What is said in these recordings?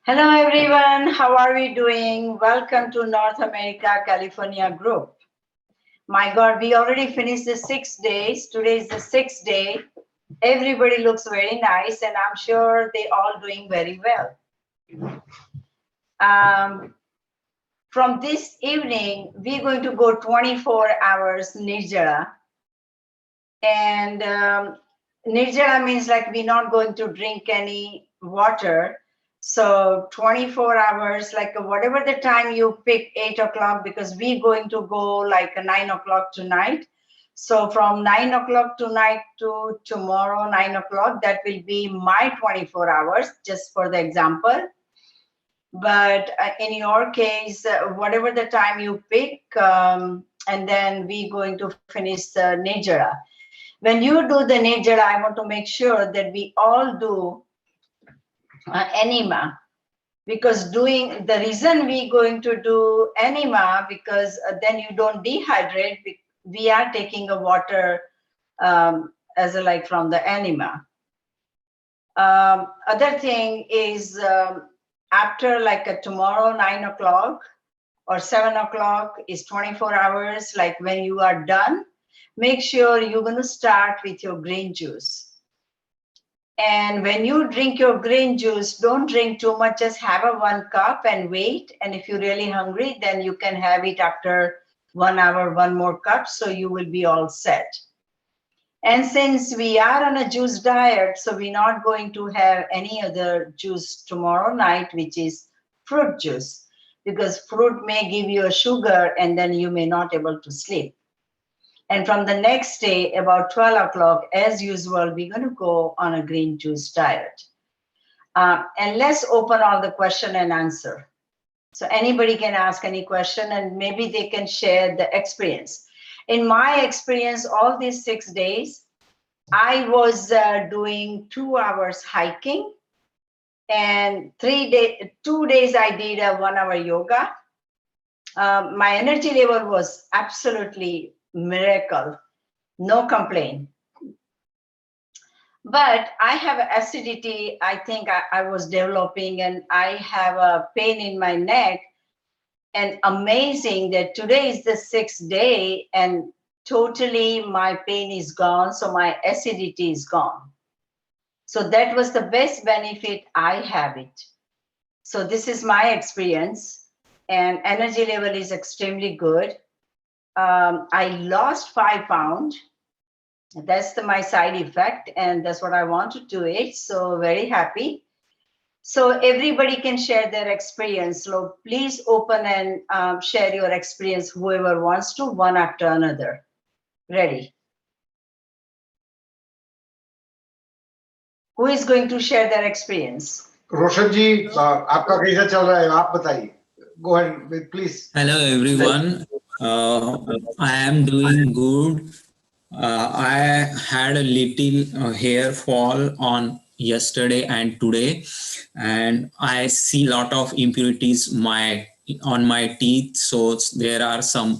Hello everyone, how are we doing? Welcome to North America, California group. My God, we already finished the 6 days. Today is the 6th day. Everybody looks very nice and I'm sure they all doing very well. From this evening, we're going to go 24 hours Nirjala. And Nirjala means like we're not going to drink any water. So 24 hours, like whatever the time you pick, 8 o'clock, because we're going to go like 9 o'clock tonight. So from 9 o'clock tonight to tomorrow, 9 o'clock, that will be my 24 hours, just for the example. But in your case, whatever the time you pick, and then we're going to finish the Nirjala. When you do the Nirjala, I want to make sure that we all do enema, because the reason we going to do enema, because then you don't dehydrate. We are taking a water as a, like from the enema. Other thing is after like tomorrow 9 o'clock or 7 o'clock is 24 hours. Like when you are done, make sure you're going to start with your green juice. And when you drink your green juice, don't drink too much, just have a 1 cup and wait. And if you're really hungry, then you can have it after 1 hour, 1 more cup, so you will be all set. And since we are on a juice diet, so we're not going to have any other juice tomorrow night, which is fruit juice, because fruit may give you a sugar and then you may not able to sleep. And from the next day, about 12 o'clock, as usual, we're going to go on a green juice diet. And let's open all the question and answer. So anybody can ask any question and maybe they can share the experience. In my experience, all these 6 days, I was doing 2 hours hiking, and 2 days I did a 1 hour yoga. My energy level was absolutely miracle, no complaint. But I have acidity, I think I was developing, and I have a pain in my neck. And amazing that today is the 6th day and totally my pain is gone, so my acidity is gone. So that was the best benefit I have it. So this is my experience, and energy level is extremely good. I lost 5 pounds. That's my side effect, and that's what I want to do it. So very happy. So everybody can share their experience. So please open and share your experience, whoever wants to, one after another. Ready? Who is going to share their experience? रोशन जी आपका कैसा चल रहा है आप बताइए. Go ahead, please. Hello everyone. I am doing good. I had a little hair fall on yesterday and today, and I see a lot of impurities on my teeth. So there are some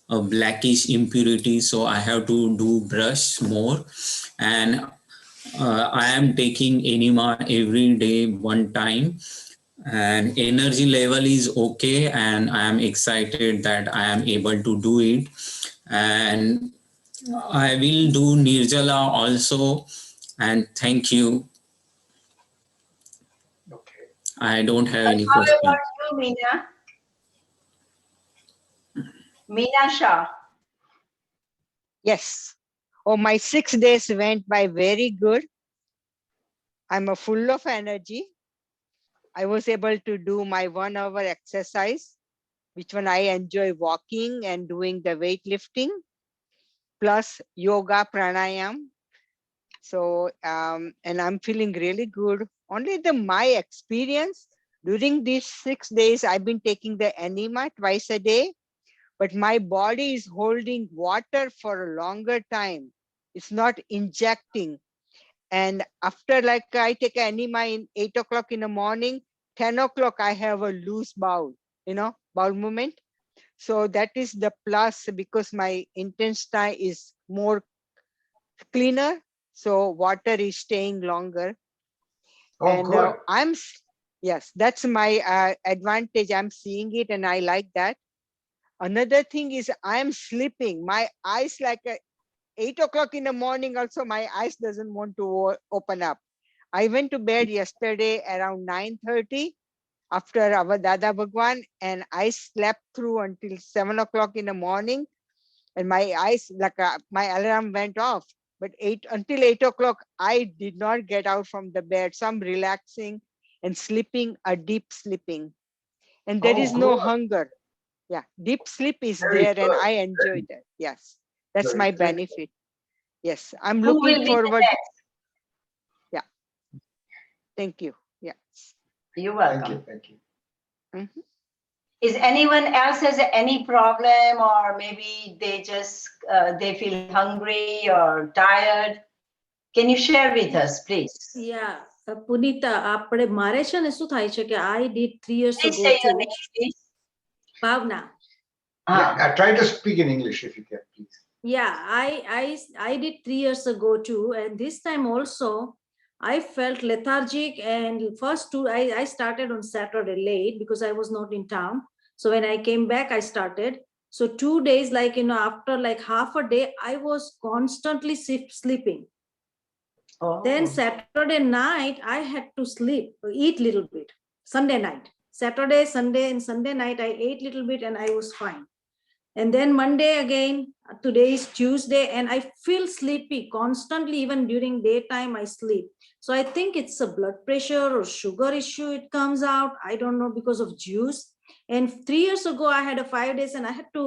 blackish impurities. So I have to do brush more, and I am taking enema every day 1 time. And energy level is okay, and I am excited that I am able to do it. And I will do Nirjala also, and thank you. Okay. I don't have any How question. about you, Meena? Meena Shah. Yes. Oh, my 6 days went by very good. I'm full of energy. I was able to do my 1 hour exercise, which one I enjoy walking and doing the weightlifting, plus yoga, pranayam. So, and I'm feeling really good. Only my experience during these 6 days, I've been taking the enema twice a day, but my body is holding water for a longer time. It's not injecting. And after like I take enema in 8 o'clock in the morning, 10 o'clock, I have a loose bowel, bowel movement. So that is the plus, because my intestine is more cleaner. So water is staying longer. Oh, And good. yes, that's my advantage. I'm seeing it and I like that. Another thing is I'm sleeping. My eyes like 8 o'clock in the morning also, my eyes doesn't want to open up. I went to bed yesterday around 9:30 after our Dada Bhagwan, and I slept through until 7 o'clock in the morning. And my eyes, like my alarm went off. But until 8 o'clock, I did not get out from the bed. So I'm relaxing and sleeping, a deep sleeping. And there Oh, is no good. hunger. Yeah, deep sleep is Very there and good. I enjoy that. Yes, that's Very my good. benefit. Yes, I'm Who looking will be the forward. next? Yeah, thank you. Yeah. You're Thank welcome. you. Thank you. Mhm. Is anyone else has any problem, or maybe they just they feel hungry or tired? Can you share with us, please? Yeah, Punita, આપણે મારે છે ને શું થાય છે કે I did 3 years Please ago say your too. name, please. Bhavna. Yeah, try to speak in English if you can, please. Yeah, I did 3 years ago too, and this time also I felt lethargic. And first two I started on Saturday late because I was not in town. So when I came back, I started. So 2 days, like after like half a day, I was constantly sleeping. Oh. Then Saturday night, I had to sleep, eat little bit. Sunday night, Saturday, Sunday, and Sunday night, I ate little bit and I was fine. And then Monday again, today is Tuesday, and I feel sleepy constantly. Even during daytime, I sleep. So I think it's a blood pressure or sugar issue. It comes out. I don't know, because of juice. And 3 years ago, I had a 5 days and I had to,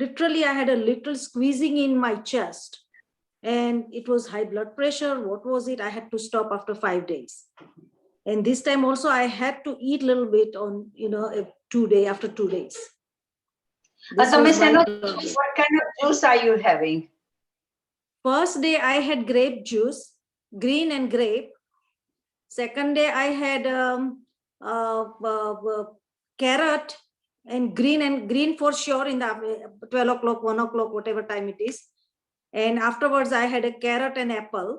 literally, I had a little squeezing in my chest. And it was high blood pressure. What was it? I had to stop after 5 days. And this time also, I had to eat a little bit on, 2 days after 2 days. This So, was Miss my Anu, problem. what kind of juice are you having? First day I had grape juice, green and grape. Second day I had carrot and green for sure in the 12 o'clock, 1 o'clock, whatever time it is. And afterwards I had a carrot and apple.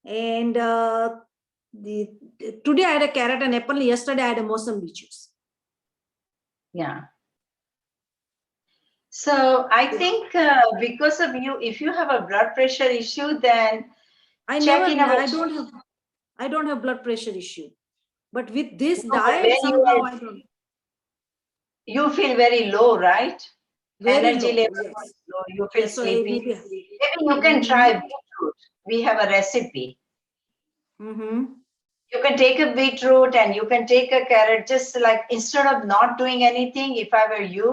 And today I had a carrot and apple. Yesterday I had a Mosambi juice. Yeah. So I think because of you, if you have a blood pressure issue, then I don't have blood pressure issue. But with this No, but diet, when somehow I don't. you feel very low, right? Very Energy low, level yes. is low. You feel Yes, so sleepy. maybe. Maybe you can try beetroot. We have a recipe. Mm-hmm. You can take a beetroot and you can take a carrot. Just like, instead of not doing anything, if I were you,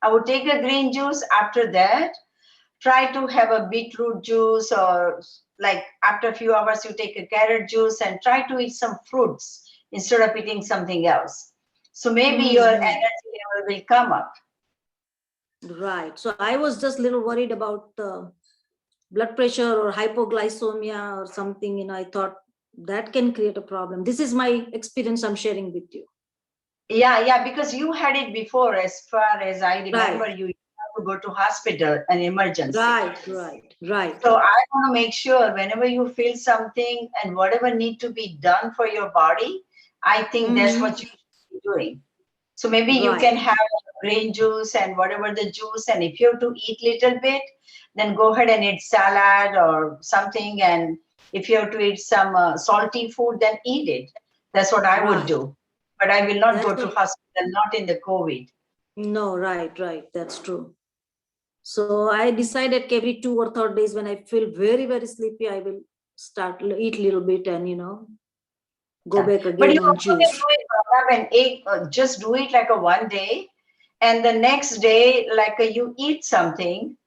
I would take a green juice. After that, try to have a beetroot juice, or like after a few hours you take a carrot juice, and try to eat some fruits instead of eating something else. So maybe your energy level will come up. Right. So I was just a little worried about blood pressure or hypoglycemia or something. I thought that can create a problem. This is my experience I'm sharing with you. Yeah, because you had it before. As far as I remember, Right. you have to go to hospital, an emergency. Right. So I want to make sure whenever you feel something and whatever need to be done for your body, I think that's what you should be doing. So maybe you Right. can have green juice and whatever the juice, and if you have to eat little bit, then go ahead and eat salad or something. And if you have to eat some salty food, then eat it. That's what I would Right. do. But I will not That's go to what- hospital, not in the COVID. No, right. That's true. So I decided every 2 or 3 days when I feel very, very sleepy, I will start eat a little bit and, go Yeah. back But again you on also can juice. do it, Prabhav, and just do it like a one day, and the next day, like you eat something,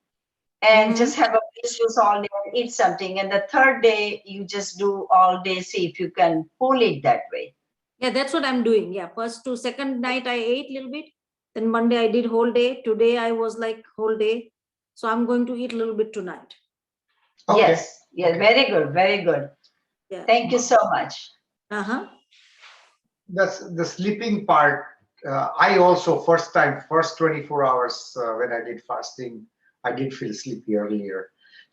and just have a peach juice all day and eat something, and the third day you just do all day. See if you can pull it that way. Yeah, that's what I'm doing. Yeah, second night I ate a little bit. Then Monday I did whole day. Today I was like whole day. So I'm going to eat a little bit tonight. Okay. Yes, Okay. very good, very good. Yeah. Thank you so much. That's the sleeping part. I also first 24 hours when I did fasting, I did feel sleepy earlier.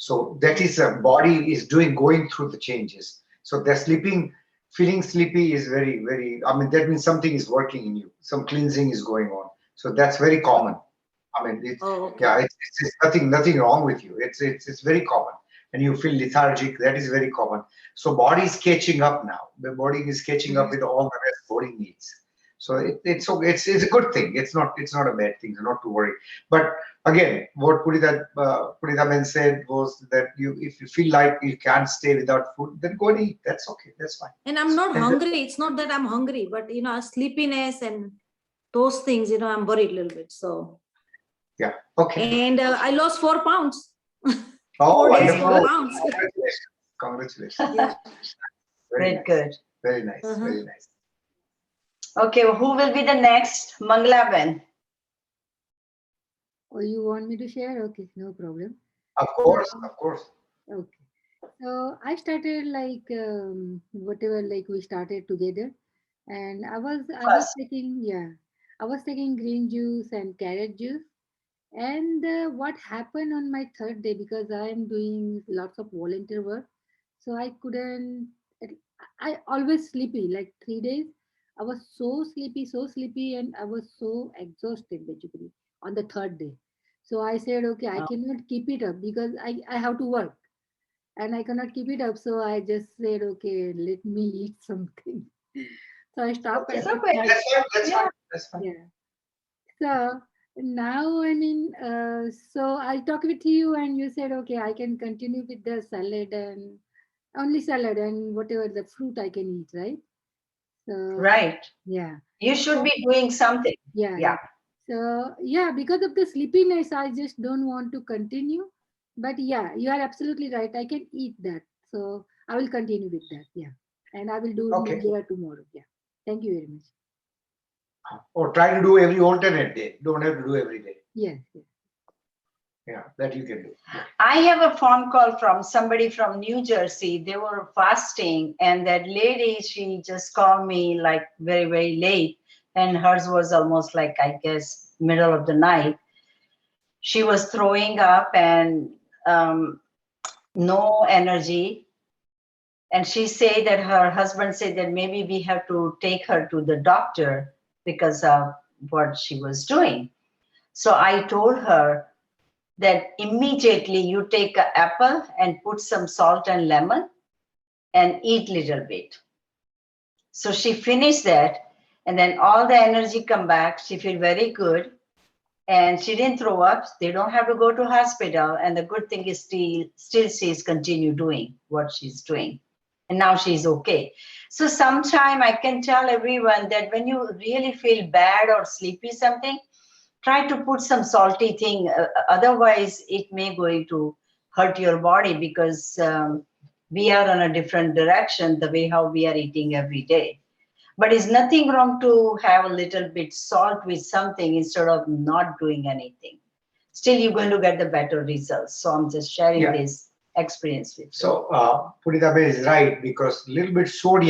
So that is body is going through the changes. So the sleeping, feeling sleepy is very, very, I mean, that means something is working in you. Some cleansing is going on. So that's very common. I mean, Oh, okay. yeah, it's nothing wrong with you. It's very common. And you feel lethargic, that is very common. So body is catching up now. The body is catching up with all the rest body needs. So it's a good thing. It's not a bad thing. So not to worry. But again, what Purita Ben said was that if you feel like you can't stay without food, then go and eat. That's okay. That's fine. And I'm not hungry. It's not that I'm hungry, but sleepiness and those things, I'm worried a little bit. So Yeah. Okay. and I lost 4 pounds. Oh, 4 days, wonderful. 4 pounds. Congratulations. Congratulations. Yeah. Very Very nice. good. Very nice. Uh-huh. Very nice. Okay, who will be the next? Manglaben. Or you want me to share? Okay, no problem. Of course. Of course. Okay. So I started like whatever, like we started together, and I was First. taking, I was taking green juice and carrot juice. And what happened on my third day, because I am doing lots of volunteer work, so I couldn't. I always sleepy. Like 3 days, I was so sleepy, and I was so exhausted basically on the third day. So I said, okay, I Oh. cannot keep it up because I have to work and I cannot keep it up. So I just said, okay, let me eat something. So I stopped Okay. at It's the okay. third. That's fine. That's Yeah. fine. That's fine. Yeah. So now, I mean, so I talked with you and you said, okay, I can continue with the salad and only salad and whatever the fruit I can eat, right? So, Right. yeah. You should be doing something. Yeah. Yeah. So, yeah, because of the sleepiness, I just don't want to continue. But yeah, you are absolutely right. I can eat that. So I will continue with that. Yeah. And I will do Okay. maybe tomorrow. Yeah. Thank you very much. Or try to do every alternate day. Don't have to do every day. Yes. Yes. Yeah, that you can do. Yeah. I have a phone call from somebody from New Jersey. They were fasting, and that lady, she just called me like very, very late, and hers was almost like, I guess, middle of the night. She was throwing up and no energy. And she said that her husband said that maybe we have to take her to the doctor because of what she was doing. So I told her that immediately you take an apple and put some salt and lemon and eat little bit. So she finished that, and then all the energy come back. She feel very good, and she didn't throw up. They don't have to go to hospital. And the good thing is still she's continue doing what she's doing, and now she's okay. So sometime I can tell everyone that when you really feel bad or sleepy something, try to put some salty thing. Otherwise, it may going to hurt your body because we are on a different direction the way how we are eating every day. But it's nothing wrong to have a little bit salt with something instead of not doing anything. Still, you're going to get the better results. So I'm just sharing Yeah. this experience with you. So Purita Ben is right, because a little bit salt,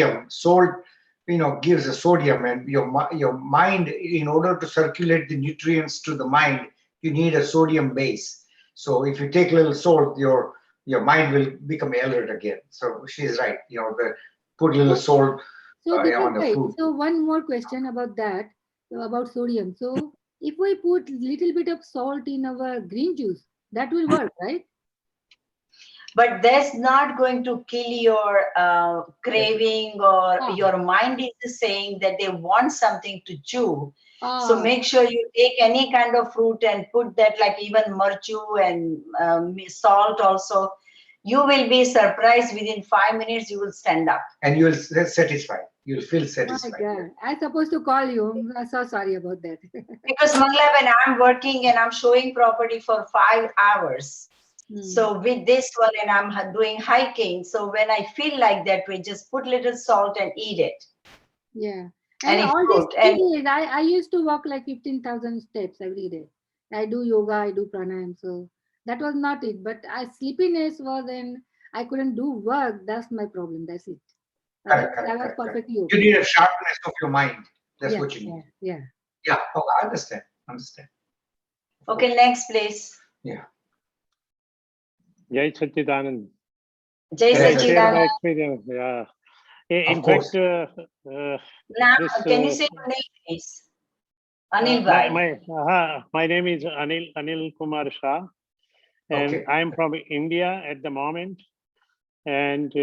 gives a sodium, and your mind, in order to circulate the nutrients to the mind, you need a sodium base. So if you take a little salt, your mind will become alert again. So she's right. Put a little salt So this is on the right. food. So one more question about that, about sodium. So if we put little bit of salt in our green juice, that will work, right? But that's not going to kill your craving, or Ah. your mind is saying that they want something to chew. So Ah, make sure you take any kind of fruit and put that, like even marchu and salt also. You will be surprised, within 5 minutes you will stand up. And you will satisfied. You'll feel my satisfied. God. I'm supposed to call you. I'm so sorry about that. Because Mangla, when I'm working and I'm showing property for 5 hours, Hmm. so with this one, and I'm doing hiking, so when I feel like that, we just put little salt and eat it. Yeah. And And if all fruit, these and 3 days, I used to walk like 15,000 steps every day. I do yoga, I do pranayam. So that was not it. But sleepiness was, and I couldn't do work. That's my problem. That's it. Correct, Otherwise, I was correct. perfectly You okay. need a sharpness of your mind. That's Yeah, what you need. yeah. Yeah. Oh, I understand. okay, next please. Yeah. Jai Satchidanand. Jai Can I share Sachidanand. my experience? Yeah. In Of course. fact, Now, this can you say your name, please? Anil my Bhai. my name is Anil Kumar Shah, and Okay. I'm from India at the moment. And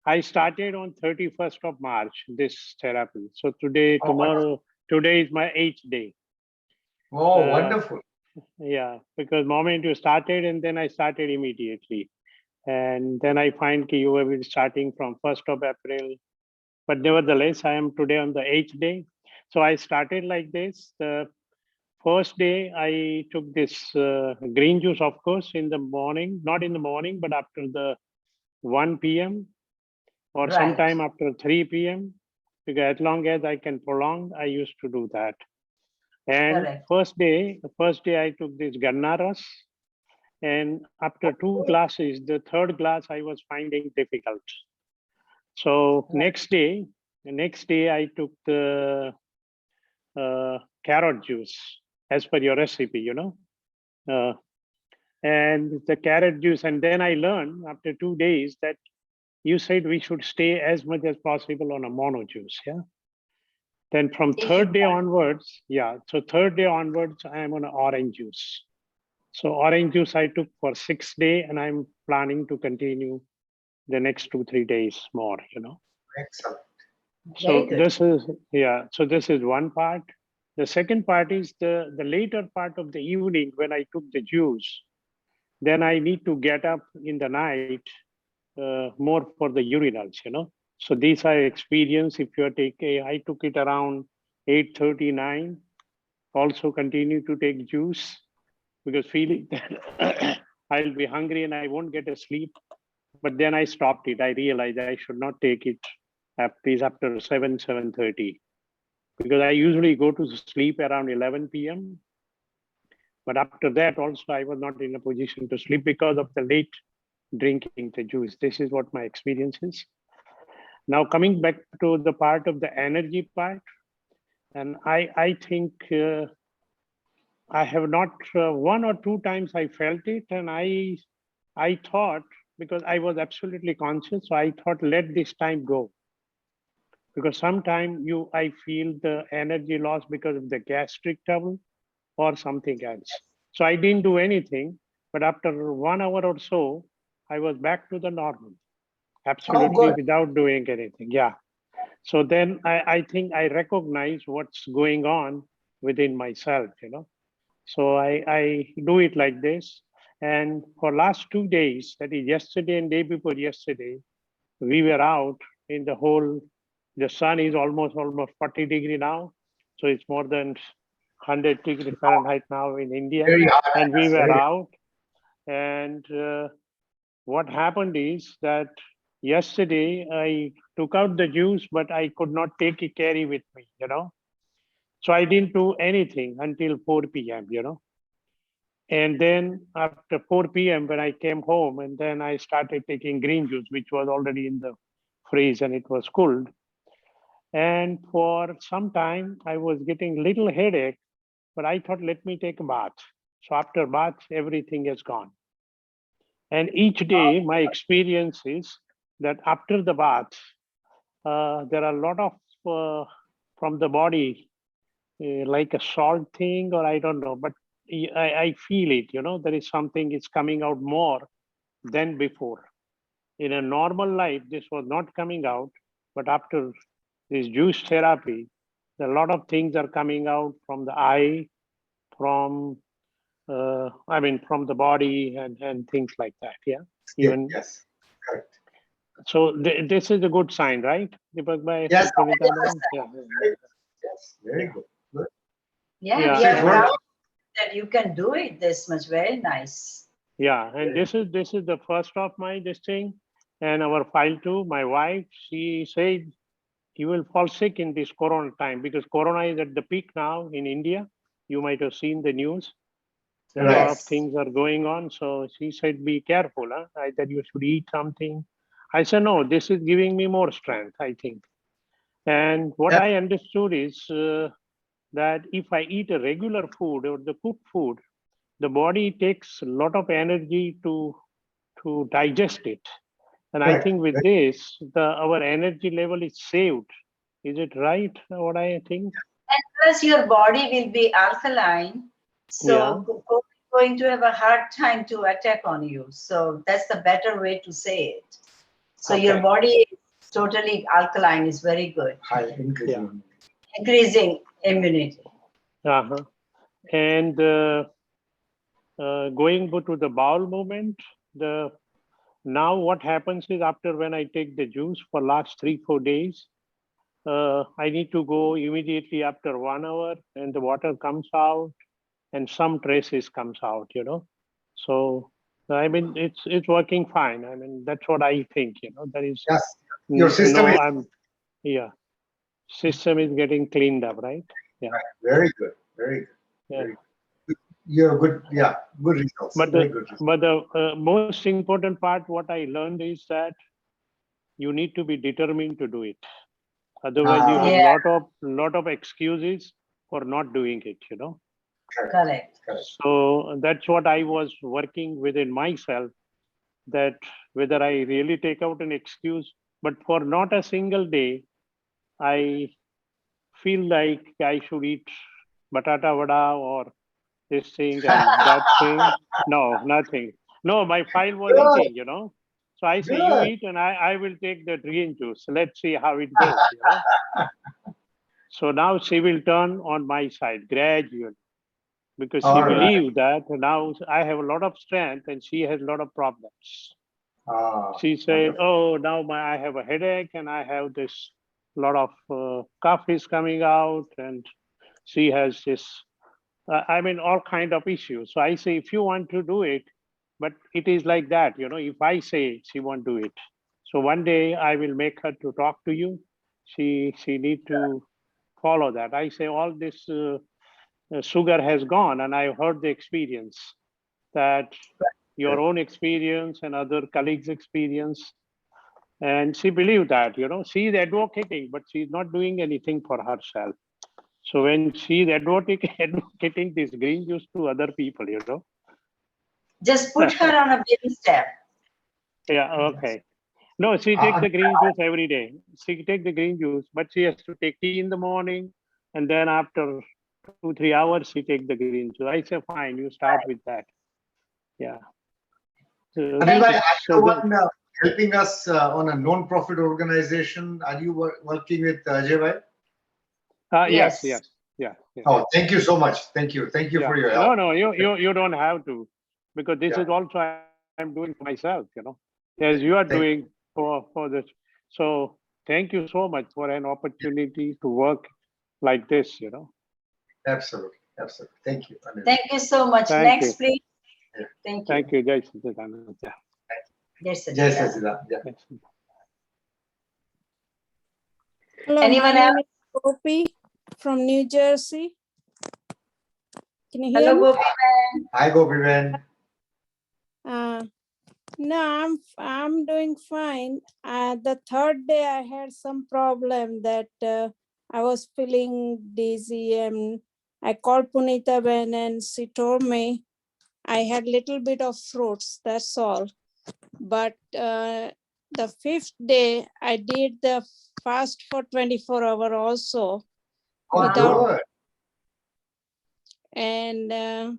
I started on 31st of March this therapy. So today, Oh, wonderful. today is my 8th day. Oh, Uh, wonderful. Yeah, because moment you started, and then I started immediately. And then I find that you have been starting from 1st of April. But nevertheless, I am today on the 8th day. So I started like this. The first day I took this green juice, of course, in the morning, not in the morning, but after the 1 p.m. or Right. sometime after 3 p.m. Because as long as I can prolong, I used to do that. And Correct. the first day I took this gannaras, and after 2 glasses, the third glass I was finding difficult. So the next day I took the carrot juice as per your recipe, uh, and the carrot juice. And then I learned after 2 days that you said we should stay as much as possible on a mono juice. Yeah. Then from If you third day can. onwards, so third day onwards, I am on orange juice. So orange juice I took for 6 days, and I'm planning to continue the next 2-3 days more. Excellent. So Very good. this is So this is one part. The second part is the later part of the evening when I took the juice. Then I need to get up in the night more for the urinals. So these are experience. If you take I took it around 8:39. Also continue to take juice because feeling that I'll be hungry and I won't get a sleep. But then I stopped it. I realized I should not take it after 7:30 because I usually go to sleep around 11 p.m. But after that also I was not in a position to sleep because of the late drinking the juice. This is what my experience is. Now coming back to the part of the energy part, and I think I have not 1 or 2 times I felt it, and I thought, because I was absolutely conscious, so I thought let this time go. Because sometimes I feel the energy loss because of the gastric trouble or something else. So I didn't do anything, but after 1 hour or so, I was back to the normal, Oh, absolutely good. without doing anything. Yeah. So then I think I recognize what's going on within myself. So I do it like this. And for last 2 days, that is yesterday and day before yesterday, we were out in the sun is almost 40-degree now. So it's more than 100-degree Fahrenheit now in India. Very hard. And we Yes, were very out. And what happened is that yesterday I took out the juice, but I could not take it carry with me. So I didn't do anything until 4 p.m. And then after 4 p.m. when I came home, and then I started taking green juice, which was already in the freeze and it was cooled. And for some time I was getting little headache, but I thought, let me take a bath. So after bath, everything is gone. And each day my experience is that after the bath, there are a lot of from the body, like a salt thing, or I don't know, but I feel it, there is something is coming out more than before. In a normal life, this was not coming out, but after this juice therapy, a lot of things are coming out from the eye, from from the body and things like that. Yeah. Yes, Even yes, correct. so, this is a good sign, right? Deepak bhai, Yes, Sunita Yes, ma'am? Yeah. yes, very Yeah. good. Good. yeah, Yeah. we So are it's And proud working. that you can do it this much. Very nice. yeah, and Very this is the first of my this thing. And our file too, my wife, she said you will fall sick in this corona time because corona is at the peak now in India. You might have seen the news. A lot right. of Yes. things are going on. So she said, be careful. Huh? I said you should eat something. I said, no, this is giving me more strength, I think. And what Yeah, I understood is that if I eat a regular food or the cooked food, the body takes a lot of energy to to digest it. And I Correct. think with this, our energy level is saved. Is it right? What I think? And plus your body will be alkaline. So Yeah. COVID is going to have a hard time to attack on you. So that's the better way to say it. So your Okay. body is totally alkaline is very good. High increasing. Increasing immunity. Uh-huh. And going to the bowel movement, now what happens is after when I take the juice for last 3-4 days, I need to go immediately after 1 hour, and the water comes out, and some traces comes out. So I mean it's working fine. I mean that's what I think. There is Yes. Your system no. is Yeah. System is getting cleaned up, right? Yeah. right. Very good. Very good. Yeah. Very good. You're good. Yeah. Good results. But Very good results. the most important part, what I learned is that you need to be determined to do it. Otherwise, you have Yeah. lot of excuses for not doing it. Correct. Correct. So that's what I was working within myself. That whether I really take out an excuse, but for not a single day, I feel like I should eat batata vada or this thing and that thing. No, nothing. No, my file was Good. eating. So I say, you Good. eat and I will take the green juice. Let's see how it goes. So now she will turn on my side gradually because she All right. believes that now I have a lot of strength and she has a lot of problems. She said, Wonderful. oh, now I have a headache and I have this lot of cough is coming out and she has this, I mean, all kind of issues. So I say, if you want to do it, but it is like that, if I say she won't do it. So one day I will make her to talk to you. She need to follow that. I say all this sugar has gone and I heard the experience that your own experience and other colleagues' experience. And she believed that, she is advocating, but she's not doing anything for herself. So when she's advocating this green juice to other people, Just put her on a baby step. Yeah, okay. No, she takes the green juice every day. She takes the green juice, but she has to take tea in the morning, and then after 2-3 hours, she takes the green juice. I say, fine, you start with that. Yeah. So, Thank Anil, you. are you the one helping us on a non-profit organization? Are you working with Ajay bhai? yes. Yeah. Oh, thank you so much. Thank you. Thank you Yeah. for your help. No, you don't have to, because this Yeah. is also I'm doing for myself, as you are Thank doing for this. So thank you so much for an opportunity to work like this, Absolutely. Absolutely. Thank you, Anil. Thank you so much. Thank Next, you. please. Yeah. Thank you. Thank you. Jai Satchidanand. Yeah. Yes, Jai Sajida. Sajida. Yeah. Yes. Hello, Anyone my else? name is Gopi from New Jersey. Can you hear Hello, me? Gopi man. Hi, Gopivan. No, I'm doing fine. The third day I had some problem that I was feeling dizzy, and I called Punita Ben and she told me I had little bit of fruits. That's all. But the fifth day I did the fast for 24 hours also. Oh, Without good. and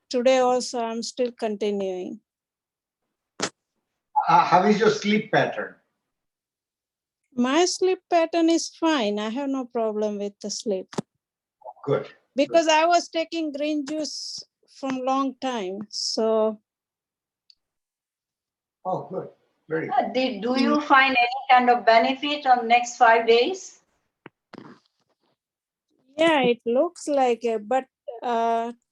today also I'm still continuing. How is your sleep pattern? My sleep pattern is fine. I have no problem with the sleep Good. because I was taking green juice from long time. So Oh, good. Very good. Do you find any kind of benefit on next 5 days? yeah, it looks like it. But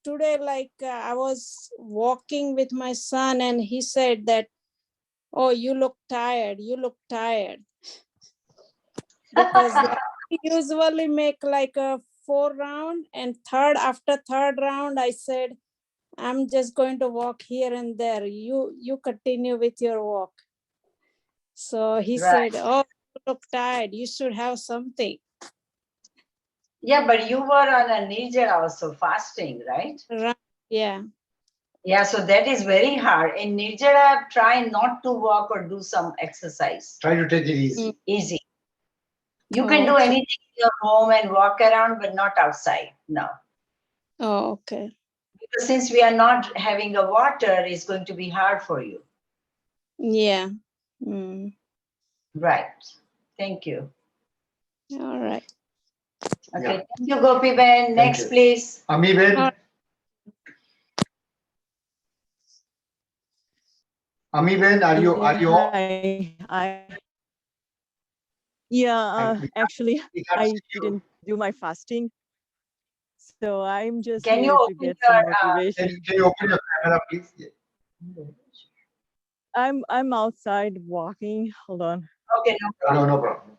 today, I was walking with my son and he said that, oh, you look tired. You look tired. Because we usually make like a 4 round, and after third round, I said, I'm just going to walk here and there. You continue with your walk. So he Right. said, oh, you look tired. You should have something. Yeah, but you were on a Nirjala also fasting, right? Right. Yeah. Yeah, so that is very hard. In Nirjara, try not to walk or do some exercise. Try to take it easy. Easy. You can do anything in your home and walk around, but not outside. No. Oh, okay. Because since we are not having a water, it's going to be hard for you. Yeah. Right. Thank you. All right. Okay. Yeah. Thank you, Gopi Ben. Next, you. please. Ami Ben. Ami Ben, are you on? Actually, We can't I see you. didn't do my fasting. So I'm just Can you here to open get your, some motivation. Can you open your camera, please? Yeah. I'm outside walking. Hold on. Okay, no problem. No problem.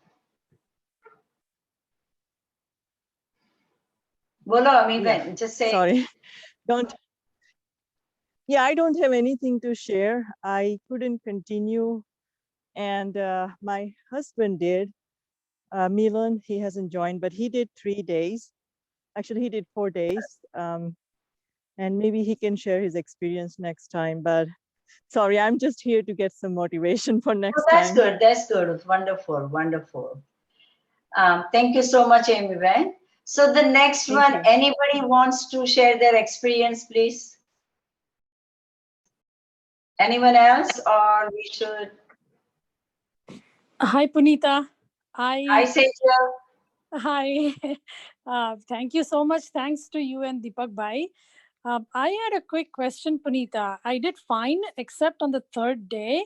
Bolo, Ami Yeah. Ben, just say. Sorry. I don't have anything to share. I couldn't continue. And my husband did. Milan, he hasn't joined, but he did 3 days. Actually, he did 4 days. And maybe he can share his experience next time. But sorry, I'm just here to get some motivation for next That's time. good. That's good. Wonderful. Wonderful. Thank you so much, Amy Ben. So the next Thank one, you. anybody wants to share their experience, please? Anyone else, or we should? Hi, Punita. Hi, Sejal. Hi. Thank you so much. Thanks to you and Deepak Bhai. I had a quick question, Punita. I did fine, except on the third day.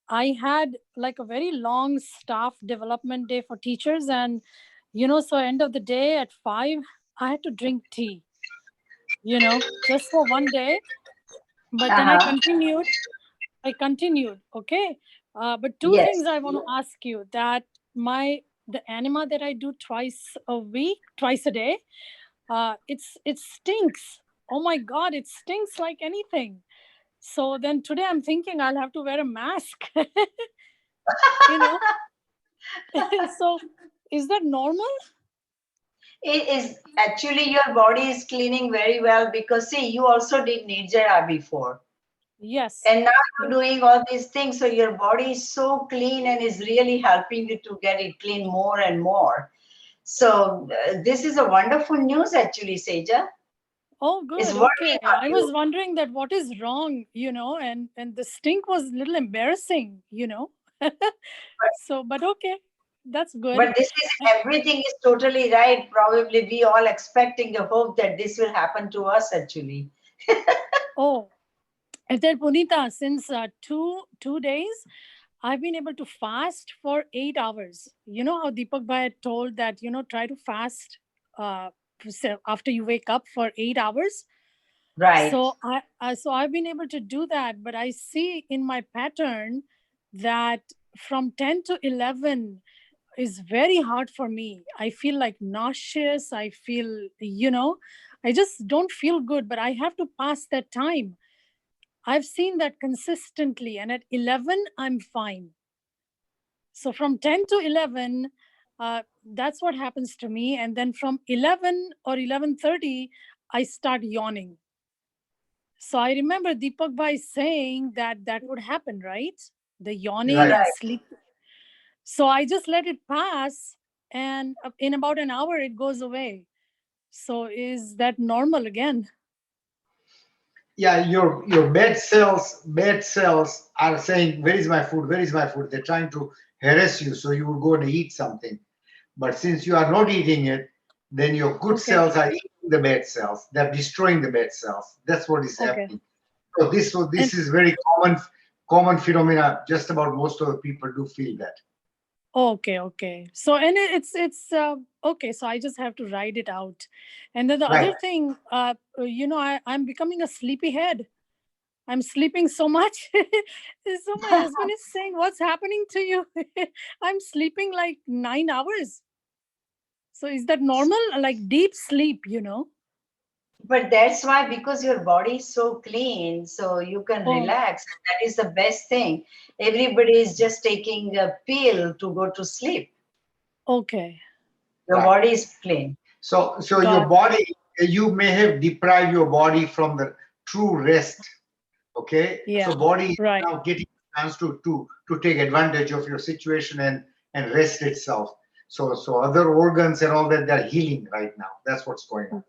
I had like a very long staff development day for teachers. And, so end of the day at 5, I had to drink tea, just for one day. But then I continued. Okay. But two things I want to ask you, that the enema that I do twice a day, it stinks. Oh my God, it stinks like anything. So then today I'm thinking I'll have to wear a mask. So is that normal? It is actually, your body is cleaning very well, because see, you also did Nirjara before. Yes. And now you're doing all these things. So your body is so clean and is really helping you to get it clean more and more. So this is a wonderful news, actually, Seja. Oh, good. Okay. I was wondering that what is wrong, and the stink was a little embarrassing, So, but okay, that's good. But this is, everything is totally right. Probably we all expecting a hope that this will happen to us, actually. Oh, and then Punita, since 2 days, I've been able to fast for 8 hours. You know how Deepak Bhai had told that, try to fast after you wake up for 8 hours. Right. So I've been able to do that, but I see in my pattern that from 10 to 11 is very hard for me. I feel like nauseous. I feel, I just don't feel good, but I have to pass that time. I've seen that consistently, and at 11, I'm fine. So from 10 to 11, that's what happens to me. And then from 11 or 11:30, I start yawning. So I remember Deepak Bhai saying that would happen, right? The yawning and sleep. So I just let it pass, and in about an hour, it goes away. So is that normal again? Yeah, your bed cells are saying, where is my food? Where is my food? They're trying to harass you, so you will go and eat something. But since you are not eating it, then your good cells are eating the bad cells. They're destroying the bad cells. That's what is happening. So this is very common phenomena. Just about most of the people do feel that. Okay. So, and it's okay. So I just have to write it out. And then the other thing, I'm becoming a sleepyhead. I'm sleeping so much. So my husband is saying, what's happening to you? I'm sleeping like 9 hours. So is that normal? Like deep sleep, But that's why, because your body is so clean, so you can relax. That is the best thing. Everybody is just taking a pill to go to sleep. Okay. Your body is clean. So your body, you may have deprived your body from the true rest Okay, Yeah. so body is Right. now getting a chance to take advantage of your situation and rest itself. So other organs and all that, they're healing right now. That's what's going on.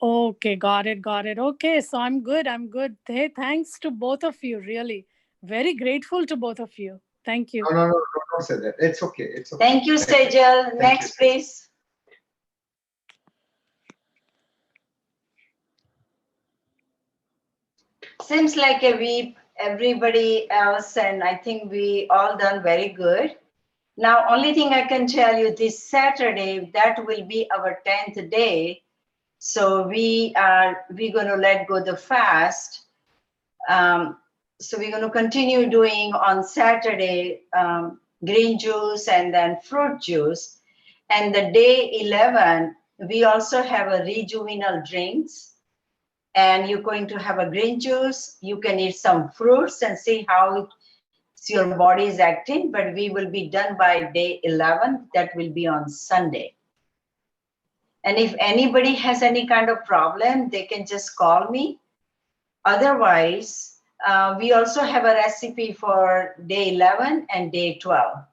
Okay, got it, got it. Okay, so I'm good. I'm good. Hey, thanks to both of you, really. Very grateful to both of you. Thank you. No, don't say that. It's okay. It's okay. Thank you, Sejal. Next, please. Seems like everybody else, and I think we all done very good. Now, only thing I can tell you, this Saturday, that will be our 10th day. So we're going to let go the fast. So we're going to continue doing on Saturday green juice and then fruit juice. And the day 11, we also have a rejuvenal drinks. And you're going to have a green juice. You can eat some fruits and see how your body is acting. But we will be done by day 11. That will be on Sunday. And if anybody has any kind of problem, they can just call me. Otherwise, we also have a recipe for day 11 and day 12.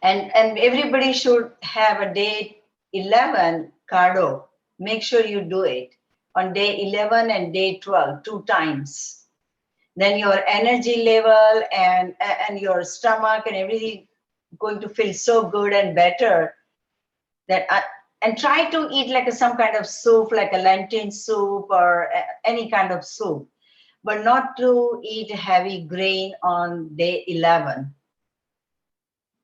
And everybody should have a day 11 cardio. Make sure you do it on day 11 and day 12, 2 times. Then your energy level and your stomach and everything going to feel so good and better. And try to eat like some kind of soup, like a lentil soup or any kind of soup, but not to eat heavy grain on day 11.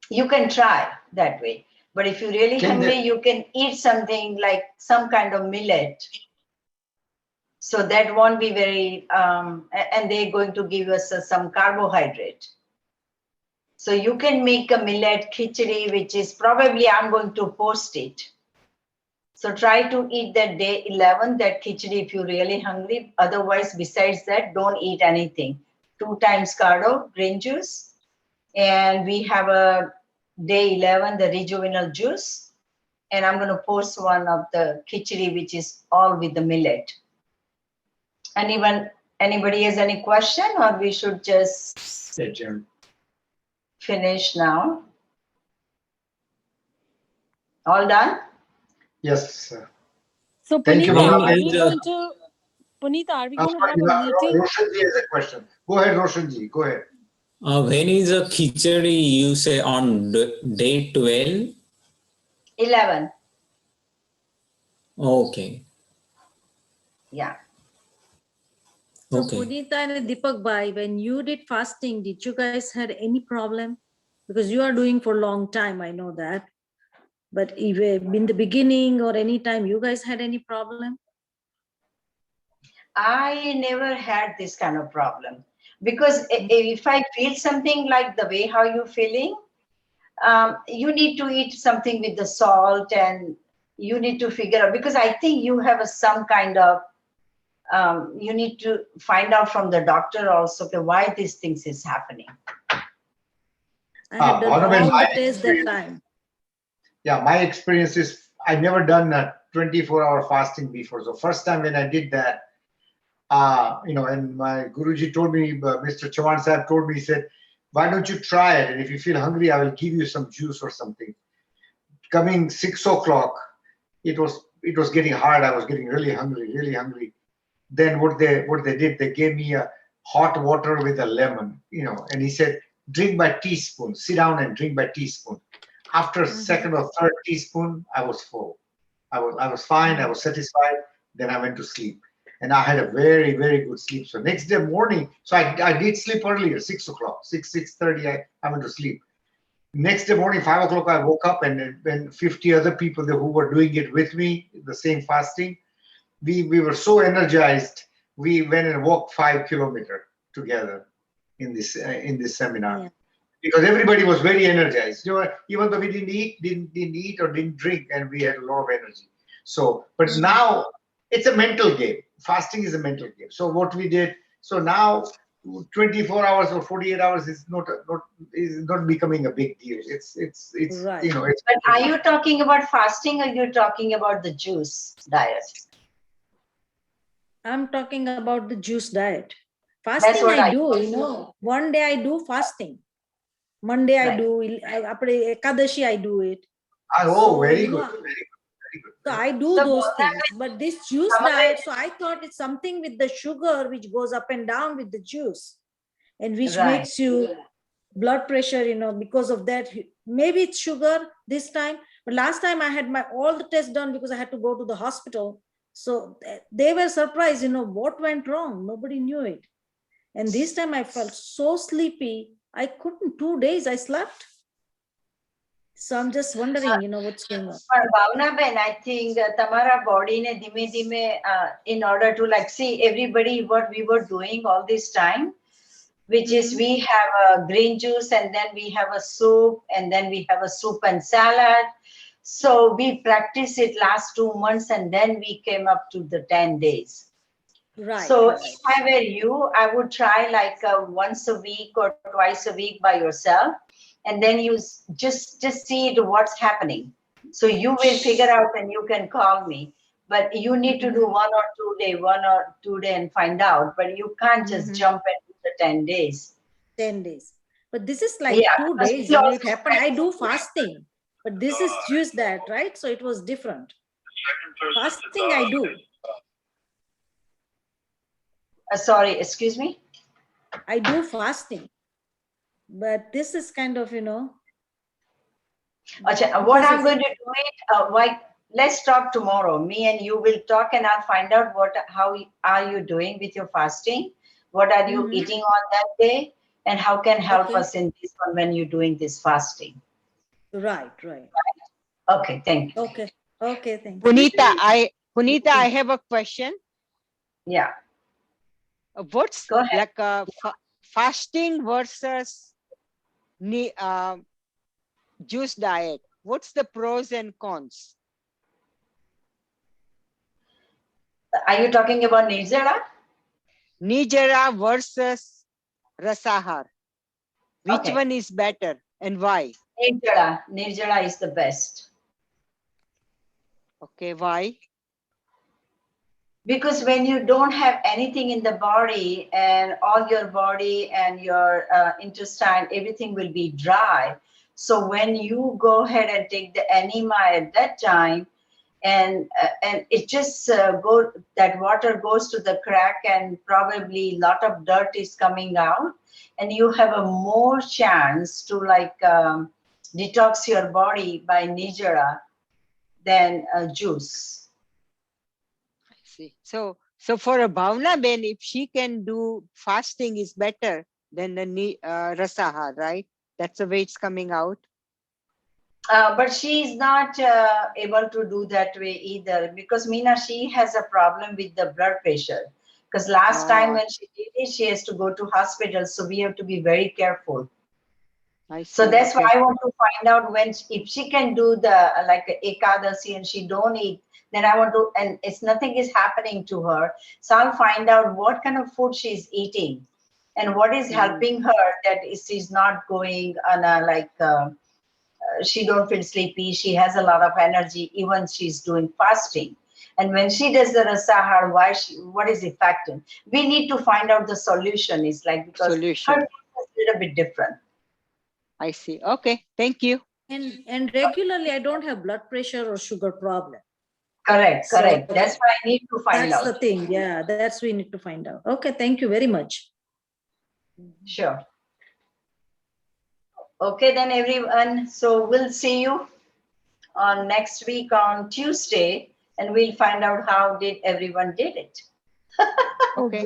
You can try that way. But if you're really hungry, you can eat something like some kind of millet. So that won't be very, and they're going to give us some carbohydrate. So you can make a millet khichdi, which is probably, I'm going to post it. So try to eat that day 11, that khichdi if you're really hungry. Otherwise, besides that, don't eat anything. 2 times cardo, green juice. And we have a day 11, the rejuvenal juice. And I'm going to post one of the khichdi, which is all with the millet. Anybody has any question, or we should just finish now? All done? Yes, sir. So Thank you, Punita, Mama. are we going to have a meeting? Roshanji has a question. Go ahead, Roshanji. Go ahead. When is a khichdi, you say on day 12? 11. Okay. Yeah. So Okay. Punita and Deepak Bhai, when you did fasting, did you guys had any problem? Because you are doing for a long time, I know that. But even in the beginning or any time, you guys had any problem? I never had this kind of problem. Because if I feel something like the way how you're feeling, you need to eat something with the salt, and you need to figure out, because I think you have some kind of, you need to find out from the doctor also why these things is happening. I had done all the tests that time. Yeah, my experience is I've never done a 24-hour fasting before. So first time when I did that, and my Guruji told me, Mr. Chauhan Sahib told me, he said, why don't you try it? And if you feel hungry, I will give you some juice or something. Coming 6 o'clock, it was getting hard. I was getting really hungry. Then what they did, they gave me a hot water with a lemon, and he said, drink by teaspoon, sit down and drink by teaspoon. After second or third teaspoon, I was full. I was fine. I was satisfied. Then I went to sleep, and I had a very, very good sleep. So next day morning, so I did sleep earlier, 6 o'clock, 6:30. I went to sleep. Next day morning, 5 o'clock, I woke up, and when 50 other people who were doing it with me, the same fasting, we were so energized. We went and walked 5 kilometers together in this seminar. Yeah. Because everybody was very energized. Even though we didn't eat or didn't drink, and we had a lot of energy. So, but now it's a mental game. Fasting is a mental game. So what we did, so now 24 hours or 48 hours is not becoming a big deal. It's right. But are you talking about fasting, or you're talking about the juice diet? I'm talking about the juice diet. Fasting what I I- do, one day I do fasting. Monday I Right. do, Ekadashi I do it. Oh, So, very you good. know, Very good. Very good. So I do So, those things, but this juice Tamara- diet, so I thought it's something with the sugar which goes up and down with the juice and which Right. makes you blood pressure, because of that. Maybe it's sugar this time, but last time I had all the tests done because I had to go to the hospital. So they were surprised, what went wrong? Nobody knew it. And this time I felt so sleepy. I couldn't, 2 days I slept. So I'm just wondering, what's going on. But Bhavna Ben, I think Tamara body ne dhime dhime, in order to like see everybody what we were doing all this time, which is we have a green juice and then we have a soup and then we have a soup and salad. So we practiced it last 2 months and then we came up to the 10 days. Right. So right. if I were you, I would try like once a week or twice a week by yourself, and then you just see it, what's happening. So you will figure out and you can call me. But you need to do 1 or 2 day and find out. But you can't just jump into the 10 days. 10 days. But this is like Yeah, 2 because days. we also It happened. I do fasting, but this is juice diet, right? So it was different. Fasting I do. sorry, excuse me. I do fasting, but this is kind of, Acha, what I'm going to do it, let's talk tomorrow. Me and you will talk and I'll find out how are you doing with your fasting? What are you eating on that day? And how can help us in this one when you're doing this fasting? Right, right. Okay, thank you. Okay, thank you. Punita, I have a question. Yeah. What's Go ahead. like fasting versus juice diet? What's the pros and cons? Are you talking about Nirjala? Nijara versus Rasahar. Which one is better and why? Nirjala. Nirjala is the best. Okay, why? Because when you don't have anything in the body and all your body and your intestine, everything will be dry. So when you go ahead and take the enema at that time, and it just that water goes to the crack and probably a lot of dirt is coming out, and you have a more chance to like detox your body by nijara than juice. I see. So for a Bhavna Ben, if she can do fasting is better than the Rasahar, right? That's the way it's coming out. But she is not able to do that way either, because Meena, she has a problem with the blood pressure. Because last time when she did it, she has to go to hospital. So we have to be very careful. I see. So that's why I want to find out if she can do the like Ekadasi and she don't eat, then I want to, and it's nothing is happening to her. So I'll find out what kind of food she's eating and what is helping her that she's not going on a she don't feel sleepy, she has a lot of energy, even she's doing fasting. And when she does the rasahar, what is effective? We need to find out the solution. Is like because her is a little bit different. I see. Okay, thank you. And regularly, I don't have blood pressure or sugar problem. Correct. That's why I need to find out. That's the thing. Yeah, that's we need to find out. Okay, thank you very much. Sure. Okay, then everyone. So we'll see you on next week on Tuesday, and we'll find out how did everyone did it. Okay.